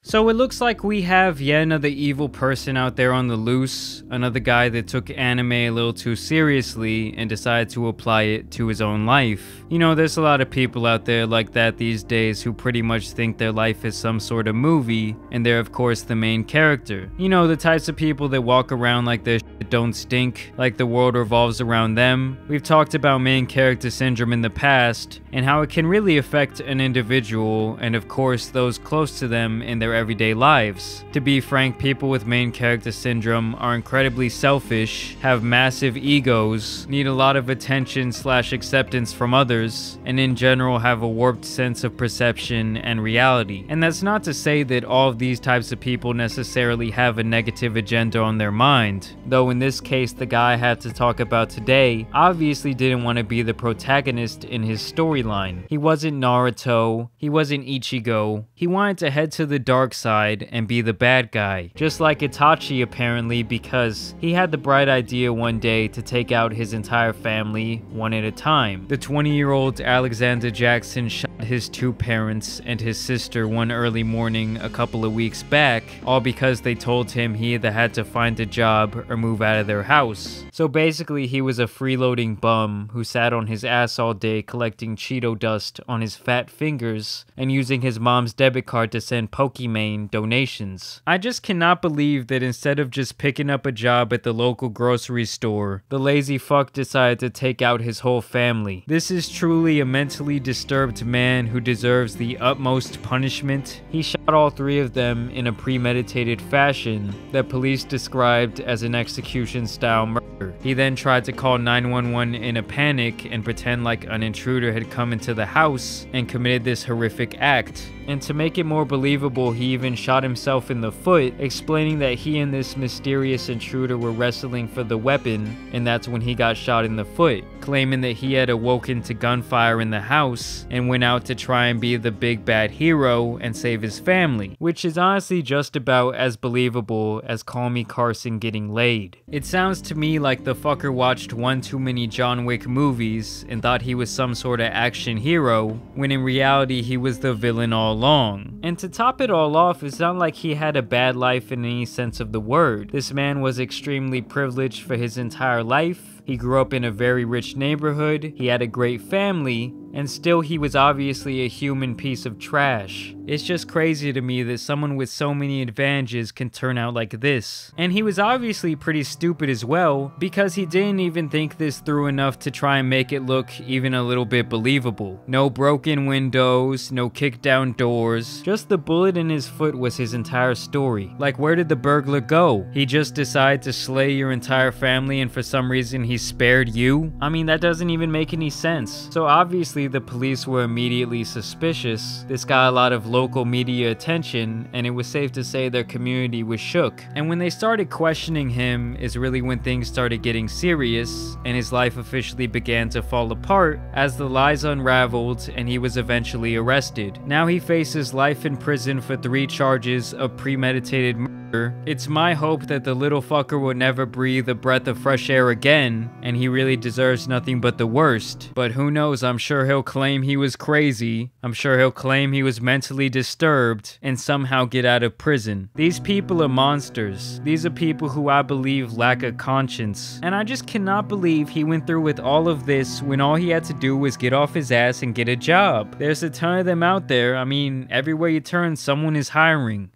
So it looks like we have yet another evil person out there on the loose, another guy that took anime a little too seriously and decided to apply it to his own life. You know, there's a lot of people out there like that these days who pretty much think their life is some sort of movie, and they're of course the main character. You know, the types of people that walk around like their shit don't stink, like the world revolves around them. We've talked about main character syndrome in the past, and how it can really affect an individual, and of course those close to them in their everyday lives. To be frank, people with main character syndrome are incredibly selfish, have massive egos, need a lot of attention/acceptance from others, and in general have a warped sense of perception and reality. And that's not to say that all of these types of people necessarily have a negative agenda on their mind, though in this case the guy I have to talk about today obviously didn't want to be the protagonist in his storyline. He wasn't Naruto, he wasn't Ichigo, he wanted to head to the dark side and be the bad guy, just like Itachi apparently, because he had the bright idea one day to take out his entire family one at a time. The 20-year-old Alexander Jackson shot his two parents and his sister one early morning a couple of weeks back, all because they told him he either had to find a job or move out of their house. So basically he was a freeloading bum who sat on his ass all day collecting Cheeto dust on his fat fingers and using his mom's debit card to send Pokimane donations. I just cannot believe that instead of just picking up a job at the local grocery store, the lazy fuck decided to take out his whole family. This is truly a mentally disturbed man who deserves the utmost punishment. He shot all three of them in a premeditated fashion that police described as an execution-style murder. He then tried to call 911 in a panic and pretend like an intruder had come into the house and committed this horrific act. And to make it more believable, he even shot himself in the foot, explaining that he and this mysterious intruder were wrestling for the weapon, and that's when he got shot in the foot, claiming that he had awoken to gunfire in the house and went out to try and be the big bad hero and save his family, which is honestly just about as believable as Call Me Carson getting laid. It sounds to me like the fucker watched one too many John Wick movies and thought he was some sort of action hero, when in reality he was the villain all along. And to top it all off, it's not like he had a bad life in any sense of the word. This man was extremely privileged for his entire life. He grew up in a very rich neighborhood, he had a great family, and still he was obviously a human piece of trash. It's just crazy to me that someone with so many advantages can turn out like this. And he was obviously pretty stupid as well, because he didn't even think this through enough to try and make it look even a little bit believable. No broken windows, no kicked down doors, just the bullet in his foot was his entire story. Like, where did the burglar go? He just decided to slay your entire family and for some reason he spared you? I mean, that doesn't even make any sense. So obviously the police were immediately suspicious. This got a lot of local media attention, and it was safe to say their community was shook. And when they started questioning him is really when things started getting serious, and his life officially began to fall apart as the lies unraveled and he was eventually arrested. Now he faces life in prison for 3 charges of premeditated murder. It's my hope that the little fucker will never breathe a breath of fresh air again, and he really deserves nothing but the worst. But who knows, I'm sure he'll claim he was crazy, I'm sure he'll claim he was mentally disturbed, and somehow get out of prison. These people are monsters. These are people who I believe lack a conscience, and I just cannot believe he went through with all of this when all he had to do was get off his ass and get a job. There's a ton of them out there. I mean, everywhere you turn, someone is hiring.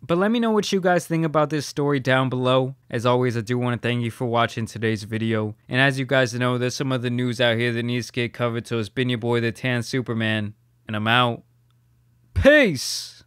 But let me know what you guys think about this story down below. As always, I do want to thank you for watching today's video. And as you guys know, there's some other news out here that needs to get covered. So it's been your boy, the Tan Superman. And I'm out. Peace!